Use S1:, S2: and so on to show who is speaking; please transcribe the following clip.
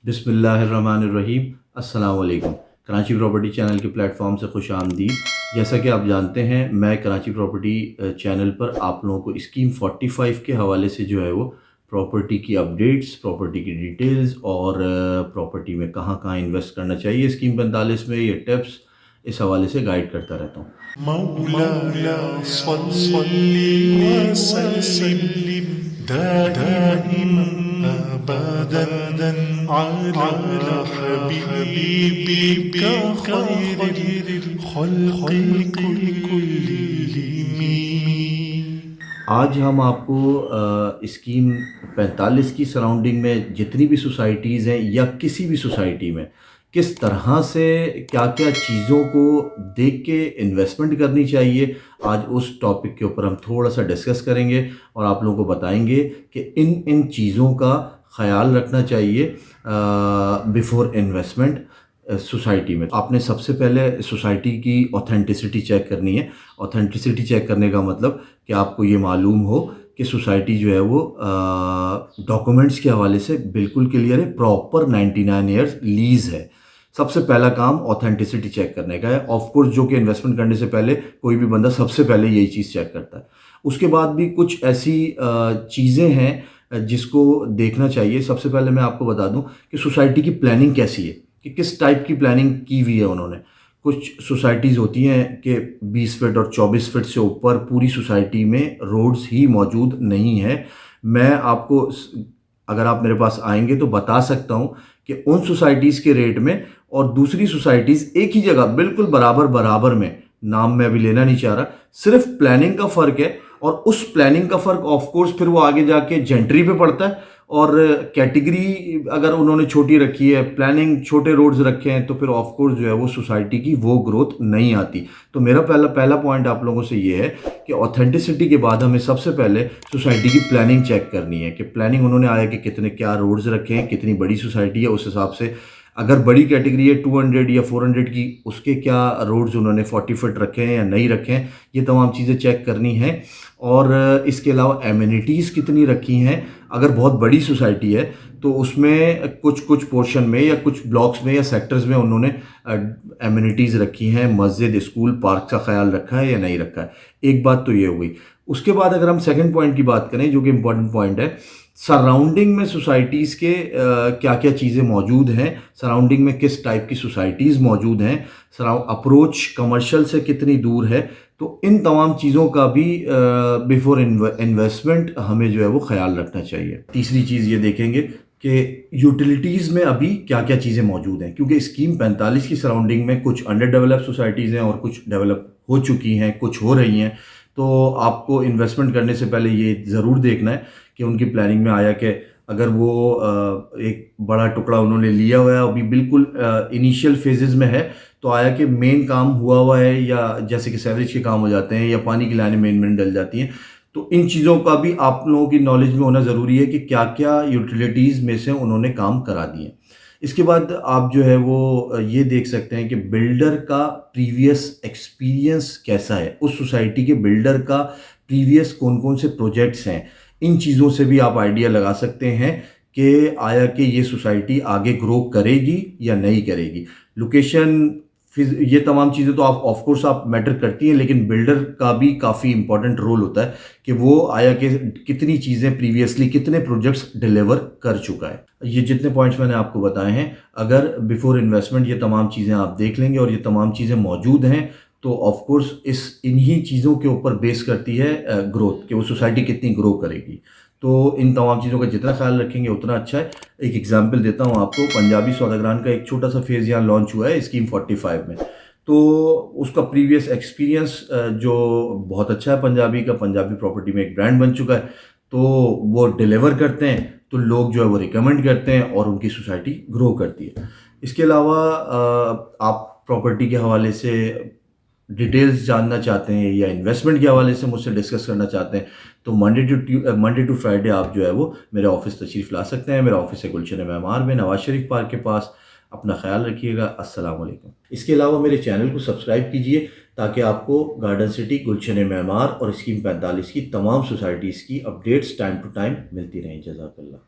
S1: बिस्मिल्लाहिर्रहमानिर्रहीम। अस्सलाम वालेकुम। कराची प्रॉपर्टी चैनल के प्लेटफॉर्म से खुश आमदीद। जैसा कि आप जानते हैं, मैं कराची प्रॉपर्टी चैनल पर आप लोगों को स्कीम 45 के हवाले से जो है वो प्रॉपर्टी की अपडेट्स, प्रॉपर्टी की डिटेल्स और प्रॉपर्टी में कहाँ कहाँ इन्वेस्ट करना चाहिए स्कीम 45 में, ये टिप्स इस हवाले से गाइड करता रहता हूँ।
S2: मौलाया सल्ली वसल्लिम दाइमन अबदन अला हबीबिका खैरिल खल्क़ि कुल्लिहिम।
S1: आज हम आपको स्कीम 45 की सराउंडिंग में जितनी भी सोसाइटीज़ हैं या किसी भी सोसाइटी में किस तरह से क्या क्या चीज़ों को देख के इन्वेस्टमेंट करनी चाहिए, आज उस टॉपिक के ऊपर हम थोड़ा सा डिस्कस करेंगे और आप लोगों को बताएंगे कि इन इन चीज़ों का ख्याल रखना चाहिए बिफोर इन्वेस्टमेंट सोसाइटी में। आपने सबसे पहले सोसाइटी की ऑथेंटिसिटी चेक करनी है। ऑथेंटिसिटी चेक करने का मतलब कि आपको ये मालूम हो कि सोसाइटी जो है वो डॉक्यूमेंट्स के हवाले से बिल्कुल क्लियर है, प्रॉपर 99 ईयर्स लीज़ है। सबसे पहला काम ऑथेंटिसिटी चेक करने का है। ऑफ कोर्स जो कि इन्वेस्टमेंट करने से पहले कोई भी बंदा सबसे पहले यही चीज़ चेक करता है। उसके बाद भी कुछ ऐसी चीज़ें हैं जिसको देखना चाहिए। सबसे पहले मैं आपको बता दूं कि सोसाइटी की प्लानिंग कैसी है, कि किस टाइप की प्लानिंग की हुई है उन्होंने। कुछ सोसाइटीज़ होती हैं कि 20 फीट और 24 फीट से ऊपर पूरी सोसाइटी में रोड्स ही मौजूद नहीं है। मैं आपको अगर आप मेरे पास आएंगे तो बता सकता हूं कि उन सोसाइटीज़ के रेट में और दूसरी सोसाइटीज़ एक ही जगह बिल्कुल बराबर बराबर में, नाम मैं अभी लेना नहीं चाह रहा, सिर्फ प्लानिंग का फ़र्क है। और उस प्लानिंग का फ़र्क ऑफ कोर्स फिर वो आगे जाके जेंट्री पे पड़ता है। और कैटेगरी अगर उन्होंने छोटी रखी है, प्लानिंग छोटे रोड्स रखे हैं, तो फिर ऑफ कोर्स जो है वो सोसाइटी की वो ग्रोथ नहीं आती। तो मेरा पहला पहला पॉइंट आप लोगों से ये है कि ऑथेंटिसिटी के बाद हमें सबसे पहले सोसाइटी की प्लानिंग चेक करनी है कि प्लानिंग उन्होंने आया कि कितने क्या रोड्स रखे हैं, कितनी बड़ी सोसाइटी है, उस हिसाब से अगर बड़ी कैटेगरी है 200 या 400 की, उसके क्या रोड्स उन्होंने 40 फीट रखे हैं या नहीं रखे हैं, ये तमाम चीज़ें चेक करनी है। और इसके अलावा एमिनिटीज़ कितनी रखी हैं। अगर बहुत बड़ी सोसाइटी है तो उसमें कुछ कुछ पोर्शन में या कुछ ब्लॉक्स में या सेक्टर्स में उन्होंने एमिनिटीज़ रखी हैं, मस्जिद, स्कूल, पार्क का ख्याल रखा है या नहीं रखा है। एक बात तो ये हो गई। उसके बाद अगर हम सेकंड पॉइंट की बात करें, जो कि इम्पोर्टेंट पॉइंट है, सराउंडिंग में सोसाइटीज़ के क्या क्या चीज़ें मौजूद हैं, सराउंडिंग में किस टाइप की सोसाइटीज़ मौजूद हैं, अप्रोच कमर्शियल से कितनी दूर है। तो इन तमाम चीज़ों का भी बिफोर इन्वेस्टमेंट हमें जो है वो ख्याल रखना चाहिए। तीसरी चीज़ ये देखेंगे कि यूटिलिटीज़ में अभी क्या क्या चीज़ें मौजूद हैं, क्योंकि स्कीम 45 की सराउंडिंग में कुछ अंडर डेवलप सोसाइटीज़ हैं और कुछ डेवलप हो चुकी हैं, कुछ हो रही हैं। तो आपको इन्वेस्टमेंट करने से पहले ये ज़रूर देखना है कि उनकी प्लानिंग में आया कि अगर वो एक बड़ा टुकड़ा उन्होंने लिया हुआ है, अभी बिल्कुल इनिशियल फेजेस में है, तो आया कि मेन काम हुआ है, या जैसे कि सीवरेज के काम हो जाते हैं या पानी की लाइनें मेन मेन डल जाती हैं। तो इन चीज़ों का भी आप लोगों की नॉलेज में होना ज़रूरी है कि क्या क्या यूटिलिटीज़ में से उन्होंने काम करा दिए। इसके बाद आप जो है वो ये देख सकते हैं कि बिल्डर का प्रीवियस एक्सपीरियंस कैसा है, उस सोसाइटी के बिल्डर का प्रीवियस कौन कौन से प्रोजेक्ट्स हैं। इन चीज़ों से भी आप आइडिया लगा सकते हैं कि आया कि ये सोसाइटी आगे ग्रो करेगी या नहीं करेगी। लोकेशन, फिर ये तमाम चीज़ें तो आप ऑफ कोर्स आप मैटर करती हैं, लेकिन बिल्डर का भी काफ़ी इंपॉर्टेंट रोल होता है कि वो आया कि कितनी चीज़ें प्रीवियसली, कितने प्रोजेक्ट्स डिलीवर कर चुका है। ये जितने पॉइंट्स मैंने आपको बताए हैं, अगर बिफोर इन्वेस्टमेंट ये तमाम चीज़ें आप देख लेंगे और ये तमाम चीज़ें मौजूद हैं, तो ऑफ कोर्स इन्हीं चीज़ों के ऊपर बेस करती है ग्रोथ, कि वो सोसाइटी कितनी ग्रो करेगी। तो इन तमाम चीज़ों का जितना ख्याल रखेंगे उतना अच्छा है। एक एग्जांपल देता हूँ आपको, पंजाबी सौदागरान का एक छोटा सा फेज़ यहाँ लॉन्च हुआ है स्कीम 45 में। तो उसका प्रीवियस एक्सपीरियंस जो बहुत अच्छा है, पंजाबी का, पंजाबी प्रॉपर्टी में एक ब्रांड बन चुका है। तो वो डिलीवर करते हैं तो लोग जो है वो रिकमेंड करते हैं और उनकी सोसाइटी ग्रो करती है। इसके अलावा आप प्रॉपर्टी के हवाले से डिटेल्स जानना चाहते हैं या इन्वेस्टमेंट के हवाले से मुझसे डिस्कस करना चाहते हैं, तो मंडे टू फ्राइडे आप जो है वो मेरे ऑफिस तशरीफ़ ला सकते हैं। मेरा ऑफिस है गुलशन मेमार में, नवाज शरीफ पार्क के पास। अपना ख्याल रखिएगा। अस्सलाम वालेकुम। इसके अलावा मेरे चैनल को सब्सक्राइब कीजिए ताकि आपको गार्डन सिटी, गुलशन मेमार और स्कीम 45 की तमाम सोसाइटीज़ की अपडेट्स टाइम टू टाइम मिलती रहें। जज़ाकल्लाह।